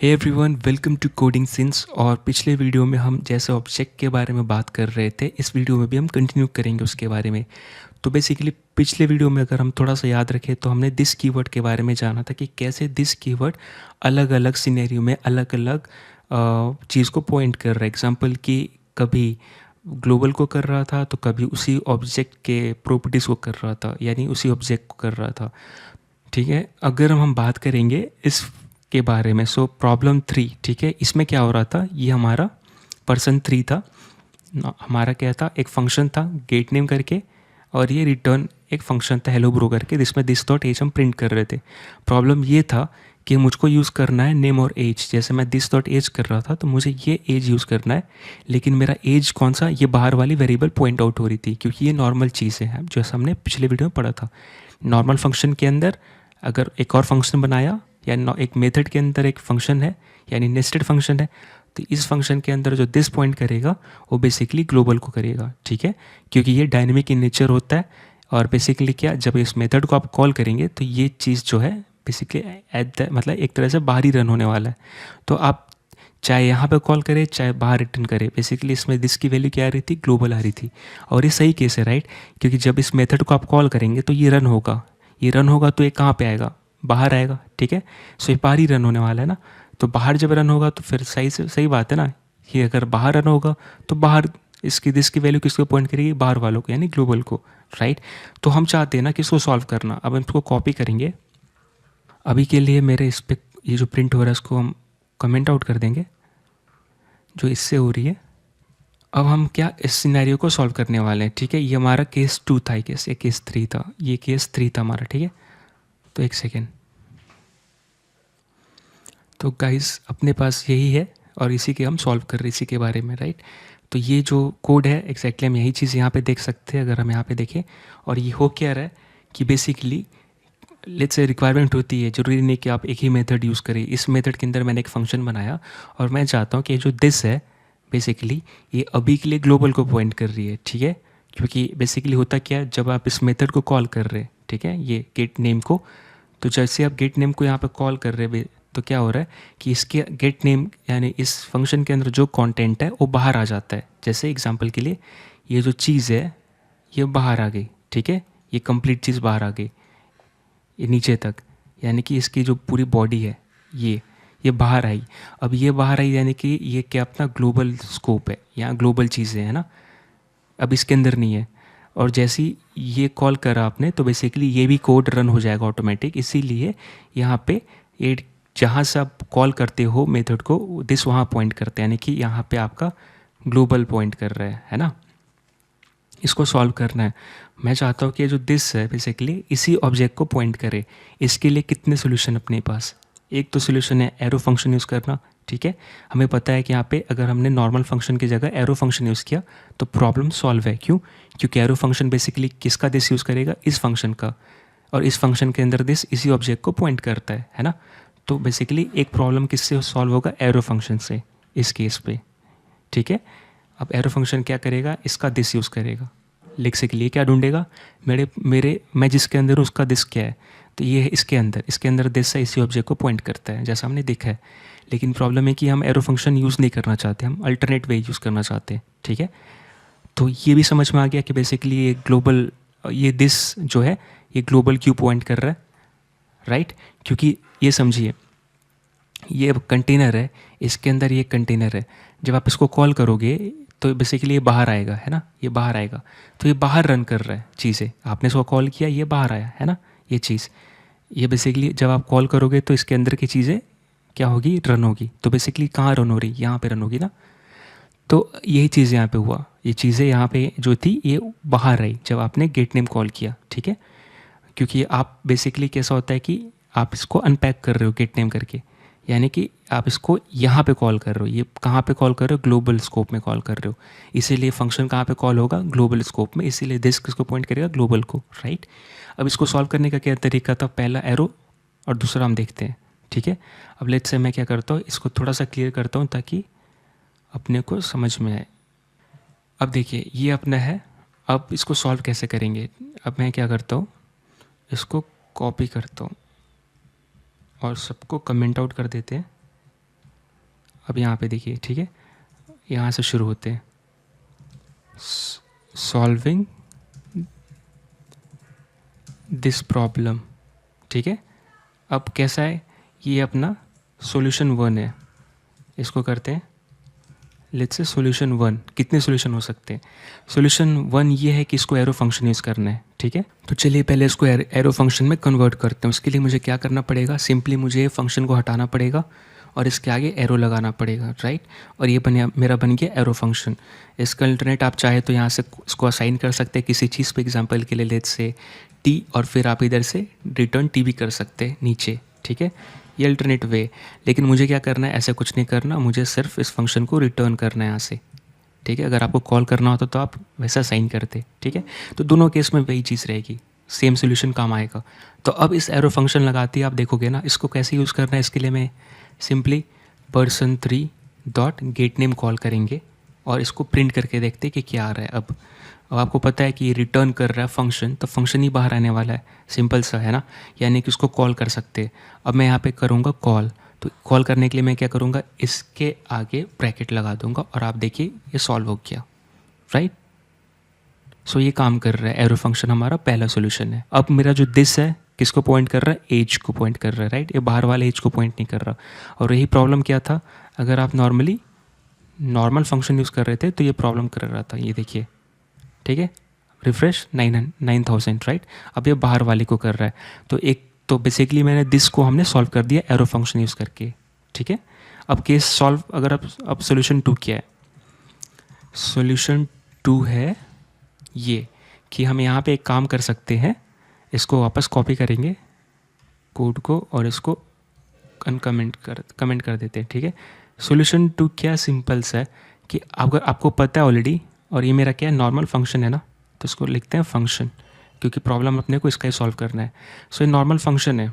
Hey everyone, welcome to coding since. और पिछले video में हम जैसे ऑब्जेक्ट के बारे में बात कर रहे थे, इस वीडियो में भी हम कंटिन्यू करेंगे उसके बारे में। तो बेसिकली पिछले वीडियो में अगर हम थोड़ा सा याद रखें तो हमने दिस कीवर्ड के बारे में जाना था कि कैसे दिस कीवर्ड अलग अलग सिनेरियो में अलग अलग चीज़ को पॉइंट कर रहा है। एग्जांपल कि कभी ग्लोबल को कर रहा था तो कभी उसी ऑब्जेक्ट के प्रॉपर्टीज़ को कर रहा था, यानी उसी ऑब्जेक्ट को कर रहा था। ठीक है, अगर हम बात करेंगे इस के बारे में, सो प्रॉब्लम 3, ठीक है, इसमें क्या हो रहा था, ये हमारा पर्सन 3 था। हमारा क्या था, एक फंक्शन था गेट नेम करके, और ये रिटर्न एक फंक्शन था हेलो ब्रो करके, जिसमें दिस डॉट एज हम प्रिंट कर रहे थे। प्रॉब्लम ये था कि मुझको यूज़ करना है नेम और एज। जैसे मैं दिस डॉट एज कर रहा था तो मुझे ये एज यूज़ करना है, लेकिन मेरा एज कौन सा, ये बाहर वाली वेरिएबल पॉइंट आउट हो रही थी, क्योंकि ये नॉर्मल चीज़ है जैसा हमने पिछले वीडियो में पढ़ा था। नॉर्मल फंक्शन के अंदर अगर एक और फंक्शन बनाया, या एक मेथड के अंदर एक फंक्शन है यानी नेस्टेड फंक्शन है, तो इस फंक्शन के अंदर जो दिस पॉइंट करेगा वो बेसिकली ग्लोबल को करेगा। ठीक है, क्योंकि ये डायनेमिक इन नेचर होता है। और बेसिकली क्या, जब इस मेथड को आप कॉल करेंगे तो ये चीज़ जो है बेसिकली एट द मतलब एक तरह से बाहर ही रन होने वाला है। तो आप चाहे यहाँ पे कॉल करें चाहे बाहर रिटर्न करें, बेसिकली इसमें दिस की वैल्यू क्या आ रही थी, ग्लोबल आ रही थी। और ये सही केस है, राइट, क्योंकि जब इस मेथड को आप कॉल करेंगे तो ये रन होगा। ये रन होगा तो ये कहाँ पे आएगा, बाहर आएगा। ठीक है, सो ये बाहर ही रन होने वाला है ना। तो बाहर जब रन होगा तो फिर सही बात है ना, कि अगर बाहर रन होगा तो बाहर इसकी दिस की वैल्यू किसको पॉइंट करेगी, बाहर वालों को, यानी ग्लोबल को, राइट। तो हम चाहते हैं ना कि इसको सॉल्व करना। अब हम इसको कॉपी करेंगे। अभी के लिए मेरे इस पर ये जो प्रिंट हो रहा है इसको हम कमेंट आउट कर देंगे, जो इससे हो रही है। अब हम क्या इस सिनेरियो को सॉल्व करने वाले हैं। ठीक है, ये हमारा केस 2 था, ये केस 3 था, ये केस 3 था हमारा। ठीक है, तो एक सेकेंड। तो गाइस अपने पास यही है और इसी के हम सॉल्व कर रहे हैं, इसी के बारे में, राइट। तो ये जो कोड है एग्जैक्टली हम यही चीज़ यहाँ पे देख सकते हैं अगर हम यहाँ पे देखें। और ये हो क्या रहा है कि बेसिकली लेट्स से रिक्वायरमेंट होती है, ज़रूरी नहीं कि आप एक ही मेथड यूज़ करें। इस मेथड के अंदर मैंने एक फंक्शन बनाया और मैं चाहता हूँ कि जो दिस है बेसिकली ये अभी के लिए ग्लोबल को पॉइंट कर रही है। ठीक है, क्योंकि बेसिकली होता क्या है, जब आप इस मेथड को कॉल कर रहे हैं, ठीक है, ये गेट नेम को, तो जैसे आप गेट नेम को यहाँ पे कॉल कर रहे हैं तो क्या हो रहा है कि इसके गेट नेम यानी इस फंक्शन के अंदर जो कंटेंट है वो बाहर आ जाता है। जैसे एग्जांपल के लिए ये जो चीज़ है ये बाहर आ गई। ठीक है, ये कंप्लीट चीज़ बाहर आ गई, ये नीचे तक, यानी कि इसकी जो पूरी बॉडी है ये बाहर आई। अब ये बाहर आई यानी कि ये क्या अपना ग्लोबल स्कोप है, यहाँ ग्लोबल चीज़ें हैं ना, अब इसके अंदर नहीं है। और जैसी ये कॉल करा आपने तो बेसिकली ये भी कोड रन हो जाएगा ऑटोमेटिक। इसीलिए यहाँ पे ये जहाँ से आप कॉल करते हो मेथड को, दिस वहाँ पॉइंट करते हैं, यानी कि यहाँ पे आपका ग्लोबल पॉइंट कर रहा है ना। इसको सॉल्व करना है। मैं चाहता हूँ कि जो दिस है बेसिकली इसी ऑब्जेक्ट को पॉइंट करे। इसके लिए कितने सोल्यूशन अपने पास, एक तो सोल्यूशन है एरो फंक्शन यूज़ करना। ठीक है, हमें पता है कि यहाँ पे अगर हमने नॉर्मल फंक्शन की जगह एरो फंक्शन यूज़ किया तो प्रॉब्लम सॉल्व है। क्यों, क्योंकि एरो फंक्शन बेसिकली किसका दिस यूज़ करेगा, इस फंक्शन का, और इस फंक्शन के अंदर दिस इसी ऑब्जेक्ट को पॉइंट करता है ना। तो बेसिकली एक प्रॉब्लम किससे सॉल्व होगा, एरो फंक्शन से, इस केस पे। ठीक है, अब एरो फंक्शन क्या करेगा, इसका दिस यूज़ करेगा। लिख के लिए क्या ढूंढेगा, मैं जिसके अंदर हूँ उसका दिस क्या है, तो ये है इसके अंदर दिस है, इसी ऑब्जेक्ट को पॉइंट करता है जैसा हमने देखा है। लेकिन प्रॉब्लम है कि हम एरो फंक्शन यूज़ नहीं करना चाहते, हम अल्टरनेट वे यूज़ करना चाहते हैं। ठीक है, तो ये भी समझ में आ गया कि बेसिकली ये ग्लोबल, ये दिस जो है ये ग्लोबल क्यों पॉइंट कर रहा है, राइट। क्योंकि ये समझिए, ये कंटेनर है, इसके अंदर ये कंटेनर है, जब आप इसको कॉल करोगे तो बेसिकली ये बाहर आएगा, है ना, ये बाहर आएगा। तो ये बाहर रन कर रहा है चीज़ें, आपने इसको कॉल किया, ये बाहर आया, है ना, ये चीज़। ये बेसिकली जब आप कॉल करोगे तो इसके अंदर की चीज़ें क्या होगी, रन होगी। तो बेसिकली कहाँ रन हो रही, यहाँ पे रन होगी ना। तो यही चीज़ यहाँ पे हुआ, ये चीज़ें यहाँ पे जो थी ये बाहर आई जब आपने गेट नेम कॉल किया। ठीक है, क्योंकि आप बेसिकली कैसा होता है कि आप इसको अनपैक कर रहे हो गेट नेम करके, यानी कि आप इसको यहाँ पे कॉल कर रहे हो, ये कहाँ पे कॉल कर रहे हो, ग्लोबल स्कोप में कॉल कर रहे हो। इसीलिए फंक्शन कहाँ पे कॉल होगा, ग्लोबल स्कोप में, इसीलिए दिस किसको पॉइंट करेगा, ग्लोबल को, राइट। अब इसको सॉल्व करने का क्या तरीका था, पहला एरो और दूसरा हम देखते हैं। ठीक है, अब लेट्स से मैं क्या करता हूँ, इसको थोड़ा सा क्लियर करता हूँ ताकि अपने को समझ में आए। अब देखिए ये अपना है, अब इसको सॉल्व कैसे करेंगे। अब मैं क्या करता हूँ, इसको कॉपी करता हूँ और सबको कमेंट आउट कर देते हैं। अब यहाँ पे देखिए, ठीक है, यहाँ से शुरू होते हैं, सॉल्विंग दिस प्रॉब्लम, ठीक है। अब कैसा है, ये अपना सॉल्यूशन 1 है, इसको करते हैं लेट्स से सॉल्यूशन 1। कितने सॉल्यूशन हो सकते हैं? सॉल्यूशन 1 ये है कि इसको एरो फंक्शन यूज़ करना है, ठीक है। तो चलिए पहले इसको एरो फंक्शन में कन्वर्ट करते हैं। उसके लिए मुझे क्या करना पड़ेगा, सिंपली मुझे फंक्शन को हटाना पड़ेगा और इसके आगे एरो लगाना पड़ेगा, राइट। और ये मेरा बन गया एरो फंक्शन। इसका अल्टरनेट आप चाहे तो यहाँ से इसको असाइन कर सकते हैं किसी चीज़ पे, एग्जांपल के लिए लेट्स से टी, और फिर आप इधर से रिटर्न टी भी कर सकते हैं नीचे, ठीक है। ये अल्टरनेट वे। लेकिन मुझे क्या करना है, ऐसा कुछ नहीं करना, मुझे सिर्फ इस फंक्शन को रिटर्न करना है यहाँ से, ठीक है। अगर आपको कॉल करना होता तो आप वैसा साइन करते, ठीक है। तो दोनों केस में वही चीज़ रहेगी, सेम सोल्यूशन काम आएगा। तो अब इस एरो फंक्शन लगाती है, आप देखोगे ना, इसको कैसे यूज़ करना है। इसके लिए मैं simply person3 dot gate name call करेंगे और इसको प्रिंट करके देखते हैं कि क्या आ रहा है। अब आपको पता है कि ये रिटर्न कर रहा है फंक्शन, तो फंक्शन ही बाहर आने वाला है, सिंपल सा है ना, यानी कि उसको कॉल कर सकते हैं। अब मैं यहाँ पे करूँगा कॉल, तो कॉल करने के लिए मैं क्या करूँगा, इसके आगे ब्रैकेट लगा दूँगा और आप देखिए ये सॉल्व हो गया, राइट। सो ये काम कर रहा है, एरो फंक्शन हमारा पहला सोल्यूशन है। अब मेरा जो दिस है किसको पॉइंट कर रहा है, एज को पॉइंट कर रहा है, राइट। ये बाहर वाले एज को पॉइंट नहीं कर रहा। और यही प्रॉब्लम क्या था, अगर आप नॉर्मल फंक्शन यूज़ कर रहे थे तो ये प्रॉब्लम कर रहा था, ये देखिए, ठीक है। Refresh 9000, right. अब ये बाहर वाले को कर रहा है। तो बेसिकली मैंने दिस को हमने सॉल्व कर दिया एरो फंक्शन यूज़ करके, ठीक है। अब केस सॉल्व, अगर अब सोल्यूशन 2 क्या है, सोल्यूशन 2 है ये कि हम यहाँ पे एक काम कर सकते हैं, इसको वापस कॉपी करेंगे कोड को और इसको कमेंट कर देते हैं, ठीक है। सोल्यूशन 2 क्या सिंपल सा है कि अगर आपको पता है ऑलरेडी, और ये मेरा क्या है, नॉर्मल फंक्शन है ना, तो इसको लिखते हैं फंक्शन, क्योंकि प्रॉब्लम अपने को इसका ही सॉल्व करना है। सो ये नॉर्मल फंक्शन है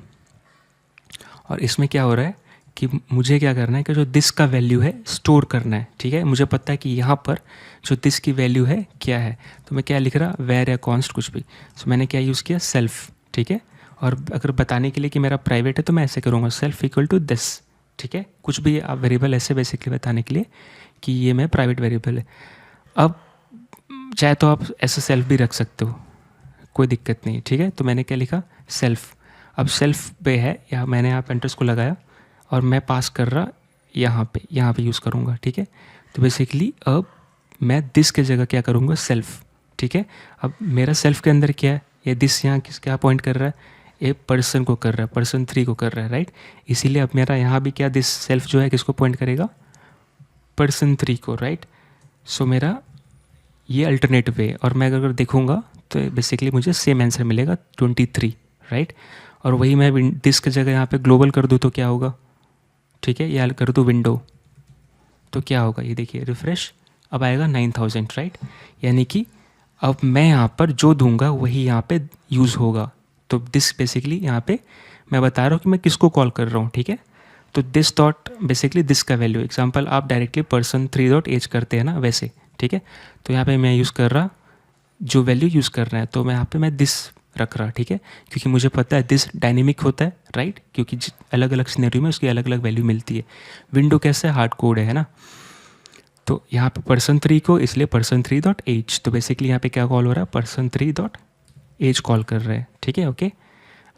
और इसमें क्या हो रहा है कि मुझे क्या करना है कि जो दिस का वैल्यू है स्टोर करना है, ठीक है। मुझे पता है कि यहाँ पर जो दिस की वैल्यू है क्या है, तो मैं क्या लिख रहा, वेर या कॉन्स्ट कुछ भी। सो मैंने क्या यूज़ किया, सेल्फ, ठीक है। और अगर बताने के लिए कि मेरा प्राइवेट है तो मैं ऐसे करूँगा, सेल्फ इक्वल टू दिस, ठीक है। कुछ भी आप वेरिएबल ऐसे बेसिकली बताने के लिए कि ये मैं प्राइवेट वेरिएबल है। अब चाहे तो आप ऐसे सेल्फ भी रख सकते हो, कोई दिक्कत नहीं, ठीक है। तो मैंने क्या लिखा, सेल्फ। अब सेल्फ पे है, या मैंने यहाँ पेंटर्स को लगाया और मैं पास कर रहा यहाँ पे यूज़ करूँगा, ठीक है। तो बेसिकली अब मैं दिस के जगह क्या करूँगा, सेल्फ, ठीक है। अब मेरा सेल्फ के अंदर क्या है, ये दिस यहाँ क्या पॉइंट कर रहा है, ये पर्सन को कर रहा है, person3 को कर रहा है, राइट। इसीलिए अब मेरा यहाँ भी क्या, दिस सेल्फ जो है किसको पॉइंट करेगा, person3 को, राइट। सो मेरा ये अल्टरनेटिव है। और मैं अगर देखूँगा तो बेसिकली मुझे सेम आंसर मिलेगा 23, राइट। और वही मैं दिस की जगह यहाँ पे ग्लोबल कर दूँ तो क्या होगा, ठीक है, या कर दूँ विंडो तो क्या होगा, ये देखिए रिफ्रेश, अब आएगा 9000, राइट। यानी कि अब मैं यहाँ पर जो दूंगा वही यहाँ पे यूज़ होगा। तो दिस बेसिकली यहाँ पे मैं बता रहा हूँ कि मैं किसको कॉल कर रहा हूँ, ठीक है। तो दिस डॉट बेसिकली दिस का वैल्यू, एग्जांपल आप डायरेक्टली person3 डॉट एज करते हैं ना वैसे, ठीक है। तो यहाँ पे मैं यूज़ कर रहा जो वैल्यू यूज़ कर रहा है, तो मैं यहाँ पे मैं दिस रख रहा, ठीक है, क्योंकि मुझे पता है दिस डायनेमिक होता है, राइट, क्योंकि अलग अलग सिनेरियो में उसकी अलग अलग वैल्यू मिलती है। विंडो कैसा है, हार्ड कोड है ना। तो यहाँ पे person3 को इसलिए person3 डॉट एज, तो बेसिकली यहाँ पे क्या कॉल हो रहा है, person3 डॉट एज कॉल कर रहे हैं, ठीक है, ओके।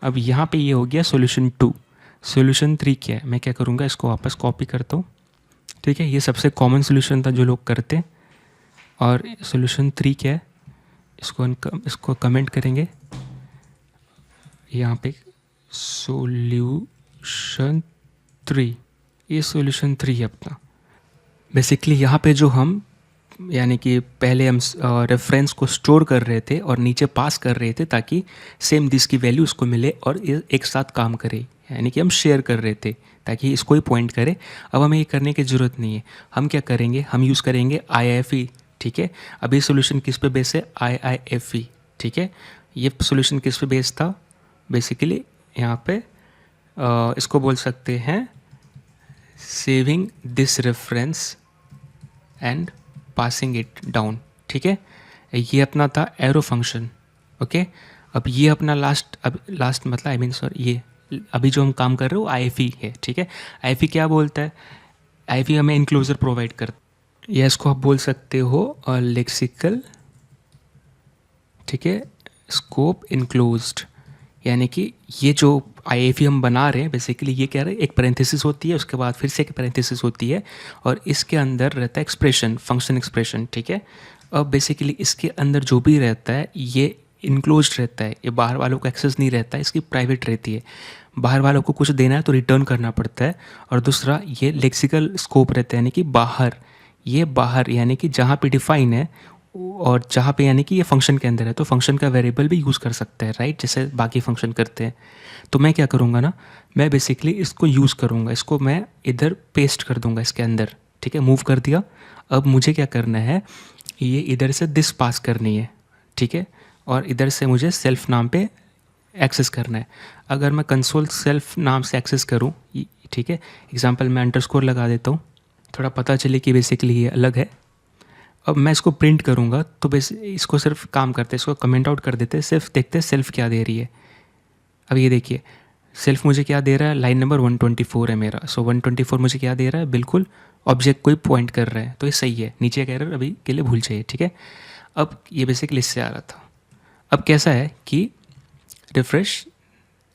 अब यहाँ पे ये हो गया सोल्यूशन 2। सोल्यूशन 3 क्या है, मैं क्या करूँगा, इसको वापस कॉपी करता हूँ, ठीक है। ये सबसे कॉमन सोल्यूशन था जो लोग करते हैं। और सोल्यूशन 3 क्या है, इसको कमेंट करेंगे यहाँ पे, सोल्यूशन 3, ये सोल्यूशन 3 है अपना। बेसिकली यहाँ पे जो हम यानी कि पहले हम रेफरेंस को स्टोर कर रहे थे और नीचे पास कर रहे थे ताकि सेम दिस की वैल्यू उसको मिले और एक साथ काम करे, यानी कि हम शेयर कर रहे थे ताकि इसको ही पॉइंट करे। अब हमें ये करने की ज़रूरत नहीं है। हम क्या करेंगे, हम यूज़ करेंगे IIFE, ठीक है। अब ये सोल्यूशन किस पे बेस है, IIFE, ठीक है। ये सोल्यूशन किस पे बेस था, बेसिकली यहाँ पे इसको बोल सकते हैं saving this reference and passing it down, ठीक है। ये अपना था एरो फंक्शन, ओके। अब ये अपना लास्ट मतलब ये अभी जो हम काम कर रहे हो IIFE है, ठीक है। IIFE क्या बोलता है, आईएफई हमें इनक्लोजर प्रोवाइड कर, या इसको आप बोल सकते हो लेक्सिकल, ठीक है, स्कोप इनक्लोज्ड। यानी कि ये जो आईएफई हम बना रहे हैं बेसिकली ये कह रहे हैं एक पैरेंथेसिस होती है, उसके बाद फिर से एक पैरेंथेसिस होती है, और इसके अंदर रहता है एक्सप्रेशन, फंक्शन एक्सप्रेशन, ठीक है। अब बेसिकली इसके अंदर जो भी रहता है ये इनक्लोज्ड रहता है, ये बाहर वालों को एक्सेस नहीं रहता है, इसकी प्राइवेट रहती है। बाहर वालों को कुछ देना है तो रिटर्न करना पड़ता है। और दूसरा ये लेक्सिकल स्कोप रहता है, यानी कि बाहर, ये बाहर यानी कि जहाँ पे डिफाइन है और जहाँ पे यानी कि ये फंक्शन के अंदर है, तो फंक्शन का वेरिएबल भी यूज़ कर सकते हैं, राइट, जैसे बाकी फंक्शन करते हैं। तो मैं क्या करूँगा ना, मैं बेसिकली इसको यूज़ करूँगा, इसको मैं इधर पेस्ट कर दूँगा इसके अंदर, ठीक है, मूव कर दिया। अब मुझे क्या करना है, ये इधर से दिस पास करनी है, ठीक है, और इधर से मुझे सेल्फ नाम पे एक्सेस करना है। अगर मैं कंसोल सेल्फ नाम से एक्सेस करूँ, ठीक है, एग्जांपल मैं अंडरस्कोर लगा देता हूँ, थोड़ा पता चले कि बेसिकली ये अलग है। अब मैं इसको प्रिंट करूँगा तो बेस इसको सिर्फ काम करते हैं, इसको कमेंट आउट कर देते हैं, सिर्फ देखते हैं सेल्फ क्या दे रही है। अब ये देखिए सेल्फ मुझे क्या दे रहा है, लाइन नंबर 124 है मेरा। सो 124 मुझे क्या दे रहा है, बिल्कुल ऑब्जेक्ट कोई पॉइंट कर रहा है, तो ये सही है। नीचे का एरर अभी के लिए भूल जाइए, ठीक है। अब ये बेसिकली इससे आ रहा था। अब कैसा है कि रिफ्रेश,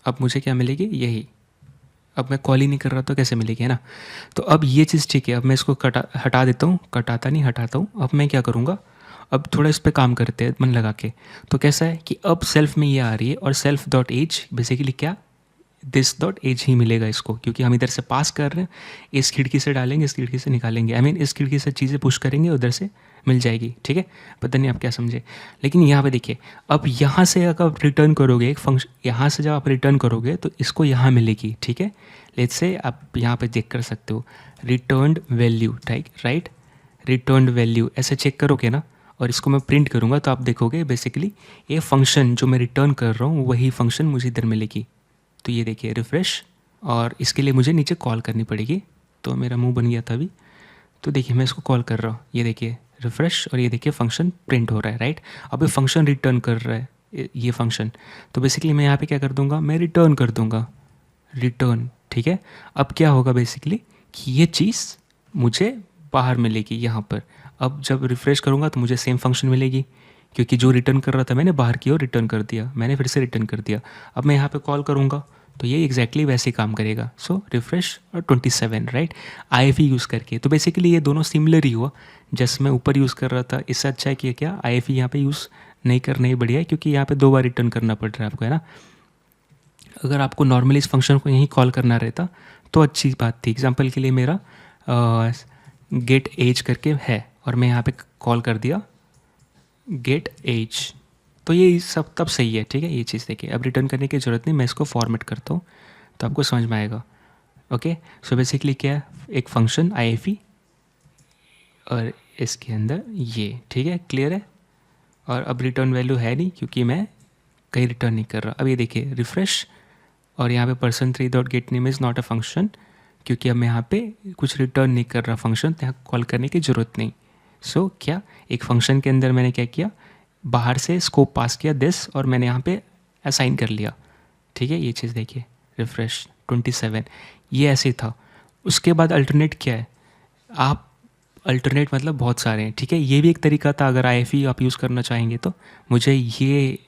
अब मुझे क्या मिलेगी, यही। अब मैं कॉल ही नहीं कर रहा तो कैसे मिलेगी, है ना। तो अब ये चीज़ ठीक है, अब मैं इसको हटा देता हूँ, हटाता हूँ। अब मैं क्या करूँगा, अब थोड़ा इस पर काम करते हैं मन लगा के। तो कैसा है कि अब सेल्फ में ये आ रही है, और सेल्फ डॉट एज बेसिकली क्या, दिस डॉट एज ही मिलेगा इसको, क्योंकि हम इधर से पास कर रहे हैं, इस खिड़की से डालेंगे, इस खिड़की से निकालेंगे, आई मीन इस खिड़की से चीज़ें पुश करेंगे, उधर से मिल जाएगी, ठीक है। पता नहीं आप क्या समझे, लेकिन यहाँ पे देखिए, अब यहाँ से अगर आप रिटर्न करोगे एक फंक्शन, यहाँ से जब आप रिटर्न करोगे तो इसको यहाँ मिलेगी, ठीक है। लेट्स से आप यहाँ पे चेक कर सकते हो, returned value, right, returned value ऐसे चेक करोगे ना, और इसको मैं प्रिंट करूँगा तो आप देखोगे बेसिकली ये फंक्शन जो मैं रिटर्न कर रहा हूँ वही फंक्शन मुझे इधर मिलेगी। तो ये देखिए रिफ़्रेश, और इसके लिए मुझे नीचे कॉल करनी पड़ेगी, तो मेरा मुंह बन गया था अभी। तो देखिए मैं इसको कॉल कर रहा हूँ, ये देखिए रिफ़्रेश, और ये देखिए फंक्शन प्रिंट हो रहा है, राइट। अब ये फंक्शन रिटर्न कर रहा है ये फंक्शन, तो बेसिकली मैं यहाँ पे क्या कर दूँगा, मैं रिटर्न कर दूँगा, रिटर्न, ठीक है। अब क्या होगा बेसिकली कि ये चीज़ मुझे बाहर मिलेगी यहाँ पर। अब जब रिफ़्रेश करूँगा तो मुझे सेम फंक्शन मिलेगी, क्योंकि जो रिटर्न कर रहा था मैंने बाहर की ओर रिटर्न कर दिया, मैंने फिर से रिटर्न कर दिया। अब मैं यहाँ पे कॉल करूँगा तो ये एग्जैक्टली वैसे ही काम करेगा। सो रिफ़्रेश और 27, राइट, आईएफई यूज़ करके। तो बेसिकली ये दोनों सिमिलर ही हुआ, जैसे मैं ऊपर यूज़ कर रहा था, इससे अच्छा है कि क्या आईएफई यहाँ पे यूज़ नहीं करना ही बढ़िया है, क्योंकि यहाँ पे 2 बार रिटर्न करना पड़ रहा है आपको, है ना। अगर आपको नॉर्मली इस फंक्शन को यहीं कॉल करना रहता तो अच्छी बात थी। एग्जाम्पल के लिए मेरा गेट एज करके है, और मैं यहाँ पे कॉल कर दिया गेट एज, तो ये सब तब सही है, ठीक है। ये चीज़ देखिए, अब रिटर्न करने की ज़रूरत नहीं, मैं इसको फॉर्मेट करता हूँ तो आपको समझ में आएगा। ओके, सो बेसिकली क्या है, एक फंक्शन आईएफई और इसके अंदर ये, ठीक है, क्लियर है। और अब रिटर्न वैल्यू है नहीं, क्योंकि मैं कहीं रिटर्न नहीं कर रहा। अब ये देखिए रिफ़्रेश, और यहाँ पे person3 dot gate name is not a function, क्योंकि अब मैं यहाँ पे कुछ रिटर्न नहीं कर रहा फंक्शन, तो यहाँ कॉल करने की ज़रूरत नहीं। सो क्या, एक फंक्शन के अंदर मैंने क्या किया, बाहर से स्कोप पास किया दिस, और मैंने यहाँ पे असाइन कर लिया, ठीक है। ये चीज़ देखिए रिफ़्रेश 27, ये ऐसे था। उसके बाद अल्टरनेट क्या है, आप अल्टरनेट मतलब बहुत सारे हैं, ठीक है। ये भी एक तरीका था, अगर आईएफई आप यूज़ करना चाहेंगे तो। मुझे ये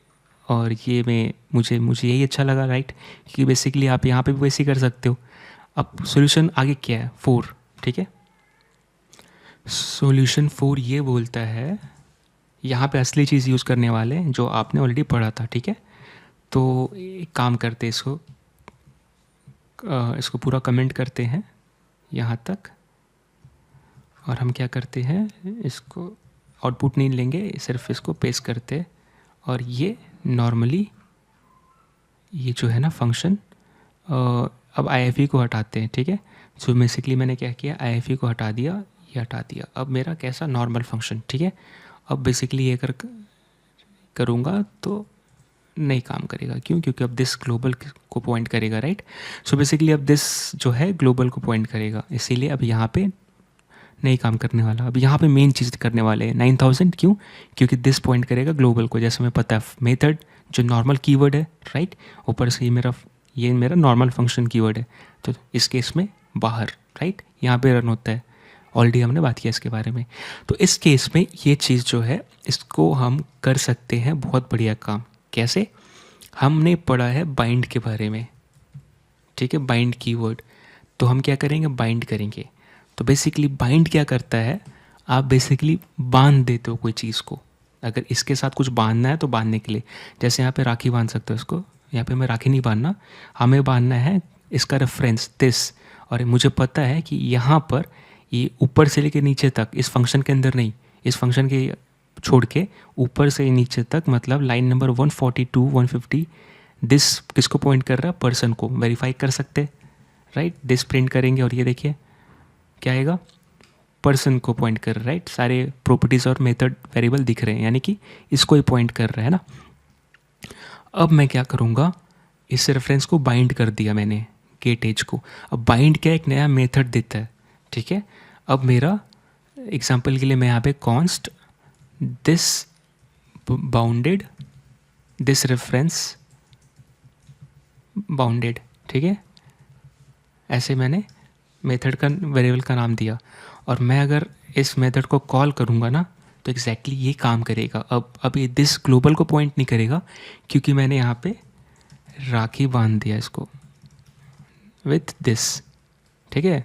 और ये में मुझे यही अच्छा लगा, राइट, कि बेसिकली आप यहाँ पे भी वैसे ही कर सकते हो। अब सॉल्यूशन आगे क्या है, 4, ठीक है। सॉल्यूशन 4 ये बोलता है, यहाँ पे असली चीज़ यूज़ करने वाले हैं जो आपने ऑलरेडी पढ़ा था, ठीक है। तो एक काम करते इसको पूरा कमेंट करते हैं यहाँ तक, और हम क्या करते हैं, इसको आउटपुट नहीं लेंगे, सिर्फ इसको पेस्ट करते हैं। और ये नॉर्मली ये जो है ना फंक्शन, अब आईएफई को हटाते हैं, ठीक है। सो बेसिकली मैंने क्या किया, आईएफई को हटा दिया, ये हटा दिया। अब मेरा कैसा नॉर्मल फंक्शन, ठीक है। अब बेसिकली ये करूँगा तो नहीं काम करेगा, क्यों, क्योंकि अब दिस ग्लोबल को पॉइंट करेगा, राइट। सो बेसिकली अब दिस जो है ग्लोबल को पॉइंट करेगा, इसीलिए अब यहाँ पे नहीं काम करने वाला। अब यहाँ पे मेन चीज़ करने वाले हैं 9000, क्यों, क्योंकि दिस पॉइंट करेगा ग्लोबल को, जैसे हमें पता है मेथड जो नॉर्मल कीवर्ड है, राइट, ऊपर से ये मेरा नॉर्मल फंक्शन कीवर्ड है, तो इस केस में बाहर, राइट, यहाँ पे रन होता है। ऑलरेडी हमने बात किया इसके बारे में। तो इस केस में ये चीज़ जो है इसको हम कर सकते हैं बहुत बढ़िया काम। कैसे? हमने पढ़ा है बाइंड के बारे में, ठीक है, बाइंड कीवर्ड। तो हम क्या करेंगे? बाइंड करेंगे। तो बेसिकली बाइंड क्या करता है, आप बेसिकली बांध देते हो कोई चीज़ को। अगर इसके साथ कुछ बांधना है तो बांधने के लिए, जैसे यहाँ पे राखी बांध सकते हो इसको, यहाँ पे मैं राखी नहीं बांधना, हमें बांधना है इसका रेफरेंस दिस। और मुझे पता है कि यहाँ पर ये ऊपर से लेकर नीचे तक, इस फंक्शन के अंदर नहीं, इस फंक्शन के छोड़ के ऊपर से नीचे तक, मतलब लाइन नंबर 142 150 दिस किसको पॉइंट कर रहा है? पर्सन को। वेरीफाई कर सकते, राइट। दिस प्रिंट करेंगे और ये देखिए क्या आएगा? पर्सन को पॉइंट कर रहा है, राइट। सारे प्रॉपर्टीज़ और मेथड वेरिएबल दिख रहे हैं, यानी कि इसको ही पॉइंट कर रहा है ना। अब मैं क्या करूँगा? इस रेफरेंस को बाइंड कर दिया मैंने गेट एज को। अब बाइंड क्या एक नया मेथड देता है, ठीक है। अब मेरा एग्जांपल के लिए मैं यहाँ पे const this bounded this reference bounded, ठीक है, ऐसे मैंने मेथड का वेरिएबल का नाम दिया। और मैं अगर इस मेथड को कॉल करूँगा ना तो एग्जैक्टली ये काम करेगा। अब ये दिस ग्लोबल को पॉइंट नहीं करेगा क्योंकि मैंने यहाँ पे राखी बांध दिया इसको विथ दिस, ठीक है।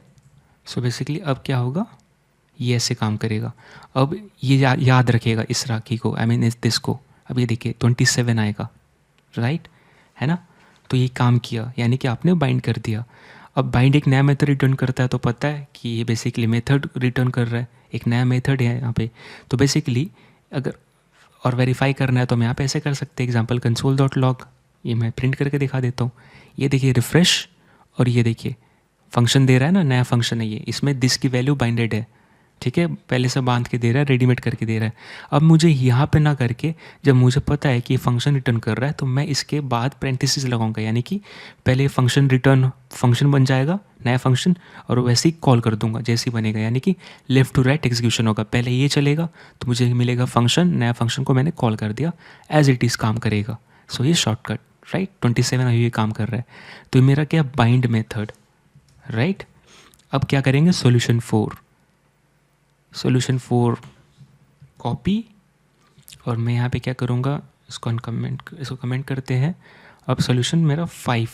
सो बेसिकली अब क्या होगा? ये ऐसे काम करेगा। अब ये याद रखेगा इस राखी को, आई मीन इस दिस को। अब ये देखिए 27 आएगा, राइट, है ना। तो ये काम किया, यानी कि आपने बाइंड कर दिया। अब बाइंड एक नया मेथड रिटर्न करता है, तो पता है कि ये बेसिकली मेथड रिटर्न कर रहा है, एक नया मेथड है यहाँ पे। तो बेसिकली अगर और वेरीफाई करना है तो हम यहाँ पे ऐसे कर सकते हैं, एग्जांपल console.log, ये मैं प्रिंट करके दिखा देता हूँ। ये देखिए रिफ्रेश, और ये देखिए फंक्शन दे रहा है ना, नया फंक्शन है ये, इसमें दिस की वैल्यू बाइंडेड है, ठीक है, पहले से बांध के दे रहा है, रेडीमेड करके दे रहा है। अब मुझे यहाँ पे ना करके, जब मुझे पता है कि ये फंक्शन रिटर्न कर रहा है, तो मैं इसके बाद पेरेंथेसिस लगाऊंगा, यानी कि पहले फंक्शन रिटर्न फंक्शन बन जाएगा नया फंक्शन, और वैसे ही कॉल कर दूंगा जैसे ही बनेगा, यानी कि लेफ्ट टू राइट एग्जीक्यूशन होगा। पहले ये चलेगा तो मुझे मिलेगा फंक्शन, नया फंक्शन को मैंने कॉल कर दिया, एज इट इज़ काम करेगा। सो ये शॉर्टकट, राइट, 27 अभी ये काम कर रहा है। तो मेरा क्या? Bind method, right. अब क्या करेंगे? सोल्यूशन 4 कॉपी, और मैं यहाँ पे क्या करूँगा? इसको कमेंट करते हैं। अब सोल्यूशन मेरा 5,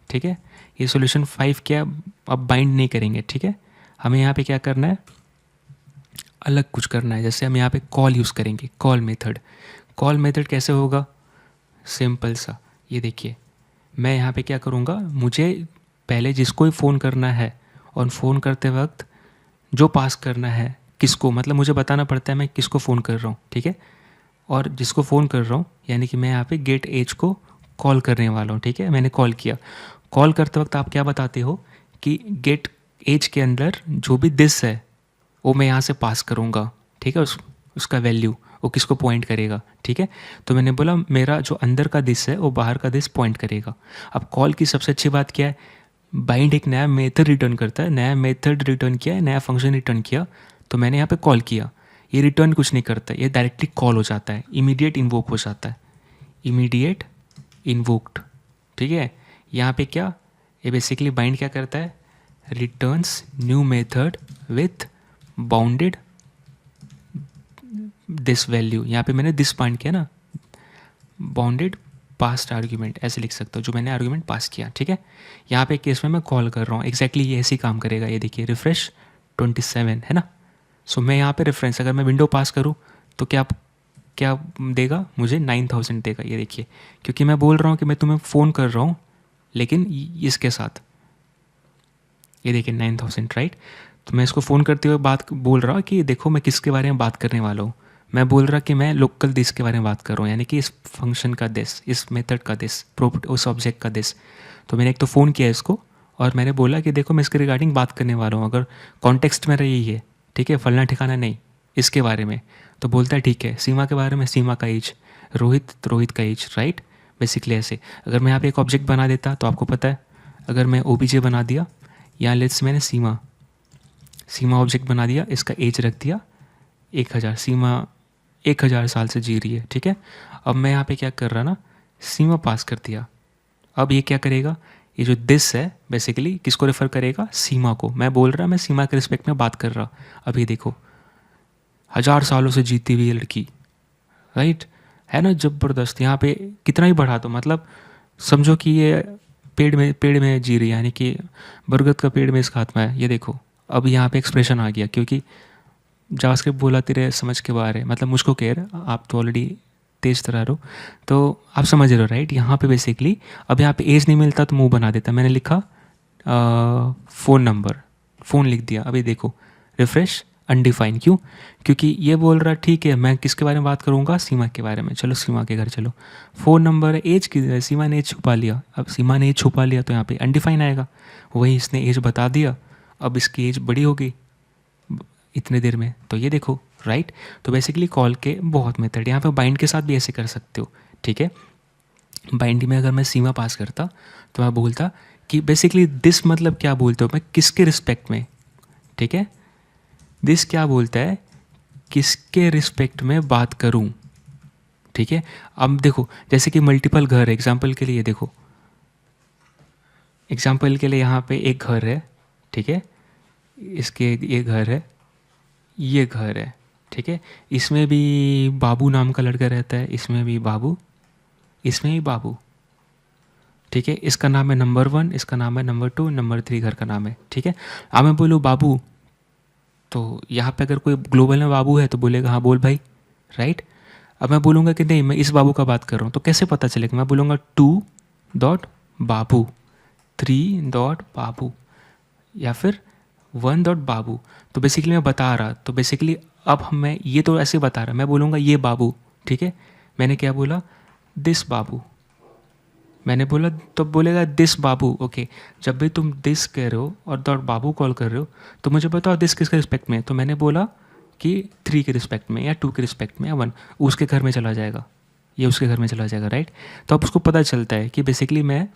ठीक है। ये सोल्यूशन 5 क्या? अब बाइंड नहीं करेंगे, ठीक है। हमें यहाँ पे क्या करना है? अलग कुछ करना है। जैसे हम यहाँ पे कॉल यूज़ करेंगे, कॉल मेथड कैसे होगा? सिंपल सा, ये देखिए मैं यहाँ पे क्या करूँगा? मुझे पहले जिसको ही फ़ोन करना है, और फ़ोन करते वक्त जो पास करना है किसको, मतलब मुझे बताना पड़ता है मैं किसको फ़ोन कर रहा हूँ, ठीक है। और जिसको फ़ोन कर रहा हूँ, यानी कि मैं यहाँ पे गेट एज को कॉल करने वाला हूँ, ठीक है। मैंने कॉल किया। कॉल करते वक्त आप क्या बताते हो कि गेट एज के अंदर जो भी दिस है वो मैं यहाँ से पास करूँगा, ठीक है। उसका वैल्यू वो किसको पॉइंट करेगा, ठीक है। तो मैंने बोला मेरा जो अंदर का दिस है वो बाहर का दिस पॉइंट करेगा। अब कॉल की सबसे अच्छी बात क्या है? बाइंड एक नया मेथड रिटर्न करता है, नया मेथड रिटर्न किया है, नया फंक्शन रिटर्न किया, तो मैंने यहाँ पे कॉल किया। ये रिटर्न कुछ नहीं करता, ये डायरेक्टली कॉल हो जाता है, इमीडिएट इन्वोक हो जाता है, इमीडिएट इन्वोक्ड, ठीक है। यहाँ पे क्या? ये बेसिकली बाइंड क्या करता है? Returns new method with bounded this value. यहाँ पे मैंने दिस पॉइंट किया ना, बाउंडेड पास्ट आर्ग्यूमेंट ऐसे लिख सकता हूँ, जो मैंने आर्ग्यूमेंट पास किया, ठीक है। यहाँ पे केस में मैं कॉल कर रहा हूँ, एग्जैक्टली ये ऐसे ही काम करेगा। ये देखिए रिफ्रेश 27 है ना। सो मैं यहाँ पे रेफरेंस, अगर मैं विंडो पास करूँ तो क्या क्या देगा? मुझे 9000 देगा, ये देखिए, क्योंकि मैं बोल रहा हूँ कि मैं तुम्हें फ़ोन कर रहा हूँ लेकिन इसके साथ, ये देखिए 9000, राइट। तो मैं इसको फ़ोन करते हुए बात बोल रहा हूँ कि देखो मैं किसके बारे में बात करने वाला हूँ। मैं बोल रहा कि मैं लोकल दिस के बारे में बात कर रहा हूँ, यानी कि इस फंक्शन का दिस, इस मेथड का दिस, उस ऑब्जेक्ट का दिस। तो मैंने एक तो फ़ोन किया इसको, और मैंने बोला कि देखो मैं इसके रिगार्डिंग बात करने वाला हूँ, अगर कॉन्टेक्स्ट मेरा यही है, ठीक है, फलना ठिकाना नहीं, इसके बारे में। तो बोलता है ठीक है, सीमा के बारे में, सीमा का एज, रोहित का एज, राइट। बेसिकली ऐसे अगर मैं यहाँ पे एक ऑब्जेक्ट बना देता तो आपको पता है, अगर मैं ओबीजे बना दिया, यहाँ लेट्स मैंने सीमा ऑब्जेक्ट बना दिया, इसका एज रख दिया 1000, सीमा 1000 साल से जी रही है, ठीक है। अब मैं यहाँ पे क्या कर रहा ना, सीमा पास कर दिया। अब ये क्या करेगा? ये जो दिस है बेसिकली किसको रेफर करेगा, सीमा को। मैं बोल रहा, मैं सीमा के रिस्पेक्ट में बात कर रहा। अभी देखो 1000 सालों से जीती हुई ये लड़की, राइट, है ना, ज़बरदस्त। यहाँ पे कितना ही बढ़ा दो, मतलब समझो कि ये पेड़ में जी रही है, यानी कि बरगद का पेड़ में इसका आत्मा है। ये देखो अब यहाँ पे एक्सप्रेशन आ गया, क्योंकि जावास्क्रिप्ट बोला तेरे समझ के बाहर है, मतलब मुझको कह रहा, आप तो ऑलरेडी तेज तरह रहो, तो आप समझ रहे हो, राइट। यहाँ पे बेसिकली अब यहाँ पे एज नहीं मिलता तो मुंह बना देता। मैंने लिखा फ़ोन नंबर, फ़ोन लिख दिया। अभी देखो रिफ्रेश, अनडिफाइन, क्यों? क्योंकि ये बोल रहा ठीक है मैं किसके बारे में बात करूँगा, सीमा के बारे में। चलो सीमा के घर चलो, फ़ोन नंबर है, एज की सीमा ने एज छुपा लिया। अब सीमा ने एज छुपा लिया तो यहाँ पे अनडिफाइन आएगा। वही इसने एज बता दिया, अब इसकी एज बड़ी हो गई इतने देर में, तो ये देखो, राइट। तो बेसिकली कॉल के बहुत मेथड, यहाँ पे बाइंड के साथ भी ऐसे कर सकते हो, ठीक है। बाइंड में अगर मैं सीमा पास करता तो मैं बोलता कि बेसिकली दिस मतलब क्या बोलते हो, मैं किसके रिस्पेक्ट में, ठीक है। दिस क्या बोलता है, किसके रिस्पेक्ट में बात करूं, ठीक है। अब देखो जैसे कि मल्टीपल घर है, एग्जाम्पल के लिए देखो, एग्जाम्पल के लिए यहाँ पे एक घर है, ठीक है, इसके ये घर है, ये घर है, ठीक है। इसमें भी बाबू नाम का लड़का रहता है, इसमें भी बाबू, इसमें भी बाबू, ठीक है। इसका नाम है नंबर 1, इसका नाम है नंबर 2, नंबर 3 घर का नाम है, ठीक है। अब मैं बोलूँ बाबू, तो यहाँ पे अगर कोई ग्लोबल में बाबू है तो बोलेगा हाँ बोल भाई, राइट। अब मैं बोलूँगा कि नहीं मैं इस बाबू का बात कर रहा हूँ, तो कैसे पता चलेगा? मैं बोलूँगा 2 डॉट बाबू, 3 डॉट बाबू, या फिर 1 डॉट बाबू। तो बेसिकली मैं बता रहा, तो बेसिकली अब मैं ये तो ऐसे बता रहा, मैं बोलूँगा ये बाबू, ठीक है। मैंने क्या बोला, दिस बाबू, मैंने बोला, तो बोलेगा दिस बाबू, ओके। जब भी तुम दिस कह रहे हो और डॉट बाबू कॉल कर रहे हो तो मुझे बताओ दिस किसके रिस्पेक्ट में है। तो मैंने बोला कि 3 के रिस्पेक्ट में, या 2 के रिस्पेक्ट में, या 1, उसके घर में चला जाएगा, ये उसके घर में चला जाएगा, राइट। तो अब उसको पता चलता है कि बेसिकली मैं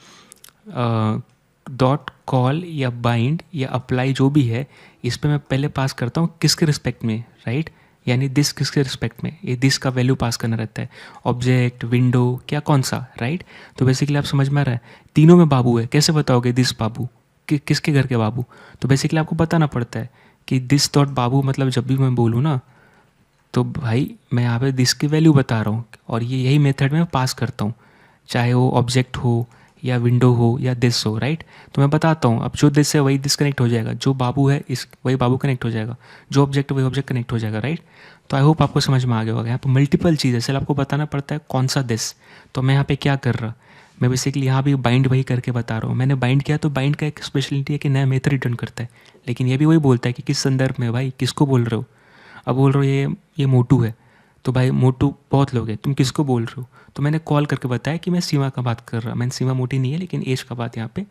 डॉट कॉल या बाइंड या अप्लाई जो भी है इस पर मैं पहले पास करता हूँ किसके रिस्पेक्ट में, राइट। यानी दिस किसके रिस्पेक्ट में, ये दिस का वैल्यू पास करना रहता है, ऑब्जेक्ट, विंडो, क्या कौन सा, राइट। तो बेसिकली आप समझ में आ रहा है, तीनों में बाबू है, कैसे बताओगे दिस बाबू किसके घर के बाबू? तो बेसिकली आपको बताना पड़ता है कि दिस डॉट बाबू, मतलब जब भी मैं बोलूँ ना तो भाई मैं यहाँ पे दिस की वैल्यू बता रहा हूँ, और ये यही मेथड में पास करता हूँ, चाहे वो ऑब्जेक्ट हो या विंडो हो या दिस हो, राइट। तो मैं बताता हूँ, अब जो दिस है वही दिस कनेक्ट हो जाएगा, जो बाबू है इस वही बाबू कनेक्ट हो जाएगा, जो ऑब्जेक्ट है वही ऑब्जेक्ट कनेक्ट हो जाएगा, राइट। तो आई होप आपको समझ में आ गया होगा। यहाँ पर मल्टीपल चीज़ है, सिर्फ आपको बताना पड़ता है कौन सा दिस। तो मैं यहाँ पे क्या कर रहा, मैं बेसिकली यहाँ भी बाइंड वही करके बता रहा हूँ। मैंने बाइंड किया तो बाइंड का एक स्पेशलिटी है कि नया मेथड रिटर्न करता है, लेकिन ये भी वही बोलता है कि किस संदर्भ में, भाई किसको बोल रहे हो। अब बोल रहे हो ये मोटू है, तो भाई मोटू बहुत लोग हैं, तुम किसको बोल रहे हो? तो मैंने कॉल करके बताया कि मैं सीमा का बात कर रहा, मैंने सीमा मोटी नहीं है लेकिन एज का बात यहाँ पे।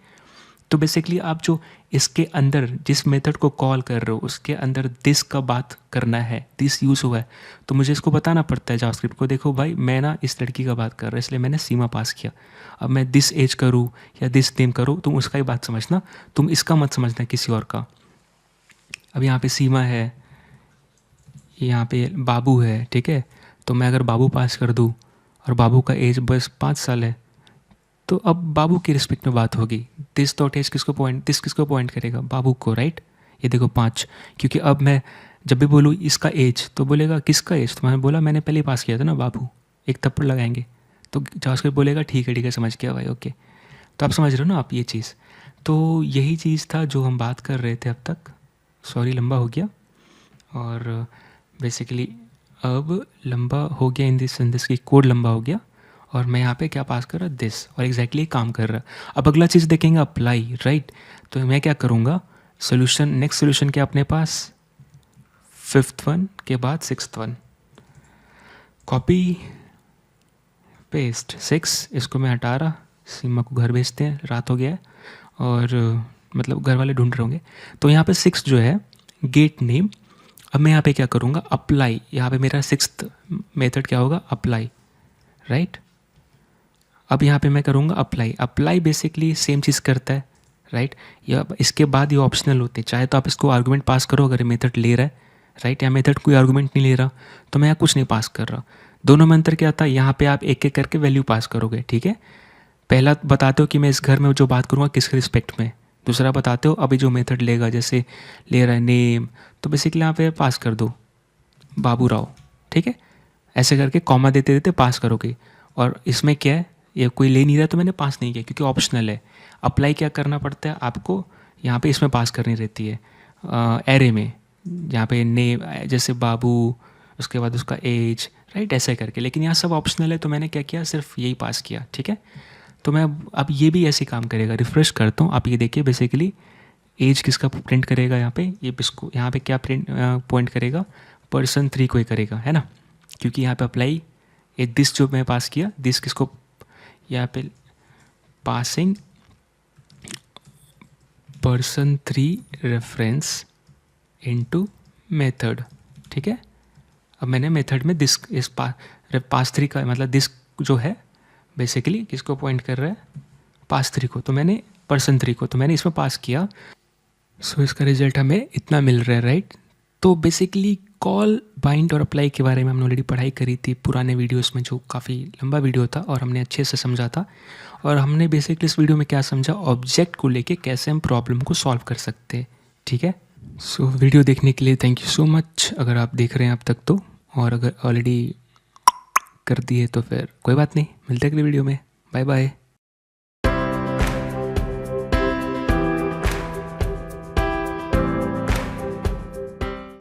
तो बेसिकली आप जो इसके अंदर जिस मेथड को कॉल कर रहे हो उसके अंदर दिस का बात करना है, दिस यूज़ हुआ है, तो मुझे इसको बताना पड़ता है जावास्क्रिप्ट को, देखो भाई मैं ना इस लड़की का बात कर रहा, इसलिए मैंने सीमा पास किया। अब मैं दिस एज करूँ या दिस नेम करूँ, तुम उसका ही बात समझना, तुम इसका मत समझना किसी और का। अब यहाँ पे सीमा है, यहाँ पे बाबू है, ठीक है। तो मैं अगर बाबू पास कर दूँ और बाबू का एज बस 5 साल है, तो अब बाबू की रिस्पेक्ट में बात होगी। दिस डॉट एज किसको पॉइंट, दिस किसको पॉइंट करेगा, बाबू को, राइट। ये देखो 5, क्योंकि अब मैं जब भी बोलूँ इसका एज तो बोलेगा किसका एज, तो मैंने बोला मैंने पहले ही पास किया था ना बाबू, एक थप्पड़ लगाएंगे। तो जावास्क्रिप्ट बोलेगा ठीक है समझ गया भाई, ओके। तो आप समझ रहे हो ना आप ये चीज़। तो यही चीज़ था जो हम बात कर रहे थे अब तक, सॉरी लंबा हो गया, और बेसिकली अब लंबा हो गया इन दिस सेंटेंस की कोड लंबा हो गया, और मैं यहाँ पे क्या पास कर रहा, दिस, और एग्जैक्टली काम कर रहा। अब अगला चीज़ देखेंगे अप्लाई, राइट। तो मैं क्या करूँगा, सोल्यूशन, नेक्स्ट सोल्यूशन क्या अपने पास, 5th वन के बाद 6th वन, कॉपी पेस्ट 6, इसको मैं हटा रहा, सीमा को घर भेजते हैं, रात हो गया है और मतलब घर वाले ढूंढ रहे होंगे। तो यहाँ पे 6 जो है गेट नेम। अब मैं यहाँ पे क्या करूँगा, अप्लाई, यहाँ पे मेरा 6th मेथड क्या होगा, अप्लाई, राइट। अब यहाँ पे मैं करूँगा अप्लाई, अप्लाई बेसिकली सेम चीज़ करता है, राइट। या इसके बाद ये ऑप्शनल होते हैं, चाहे तो आप इसको आर्गूमेंट पास करो अगर मेथड ले रहा है, राइट, या मेथड कोई आर्गूमेंट नहीं ले रहा तो मैं यहाँ कुछ नहीं पास कर रहा। दोनों में अंतर क्या था, यहाँ पे आप एक एक करके वैल्यू पास करोगे, ठीक है। पहला बताते हो कि मैं इस घर में जो बात करूँगा किसके रिस्पेक्ट में, दूसरा बताते हो अभी जो मेथड लेगा, जैसे ले रहा है नेम, तो बेसिकली यहाँ पे पास कर दो बाबू राव, ठीक है। ऐसे करके कॉमा देते देते पास करोगे। और इसमें क्या है, ये कोई ले नहीं रहा तो मैंने पास नहीं किया क्योंकि ऑप्शनल है। अप्लाई क्या करना पड़ता है आपको, यहाँ पे इसमें पास करनी रहती है एरे में, यहाँ पे नेम जैसे बाबू, उसके बाद उसका एज, राइट, ऐसे करके। लेकिन यहाँ सब ऑप्शनल है तो मैंने क्या किया, सिर्फ यही पास किया, ठीक है। तो मैं अब ये भी ऐसे काम करेगा, रिफ्रेश करता हूँ। आप ये देखिए बेसिकली एज किसका प्रिंट करेगा यहाँ पे, ये इसको यहाँ पे क्या प्रिंट पॉइंट करेगा, पर्सन 3 को ही करेगा, है ना, क्योंकि यहाँ पे अप्लाई ये दिस जो मैं पास किया, दिस किसको, यहाँ पे passing person 3 reference into method, ठीक है। अब मैंने मेथड में दिस इस पास 3 का मतलब दिस जो है बेसिकली किसको पॉइंट कर रहा है, पास 3 को, तो मैंने पर्सन 3 को, तो मैंने इसमें पास किया। सो इसका रिजल्ट हमें इतना मिल रहा है, राइट। तो बेसिकली कॉल, बाइंड और अप्लाई के बारे में हमने ऑलरेडी पढ़ाई करी थी पुराने वीडियोस में, जो काफ़ी लंबा वीडियो था और हमने अच्छे से समझा था। और हमने बेसिकली इस वीडियो में क्या समझा, ऑब्जेक्ट को लेके कैसे हम प्रॉब्लम को सॉल्व कर सकते हैं, ठीक है। सो वीडियो देखने के लिए थैंक यू सो मच, अगर आप देख रहे हैं अब तक तो, और अगर ऑलरेडी कर दिए तो फिर कोई बात नहीं, मिलते हैं अगले वीडियो में, बाय बाय।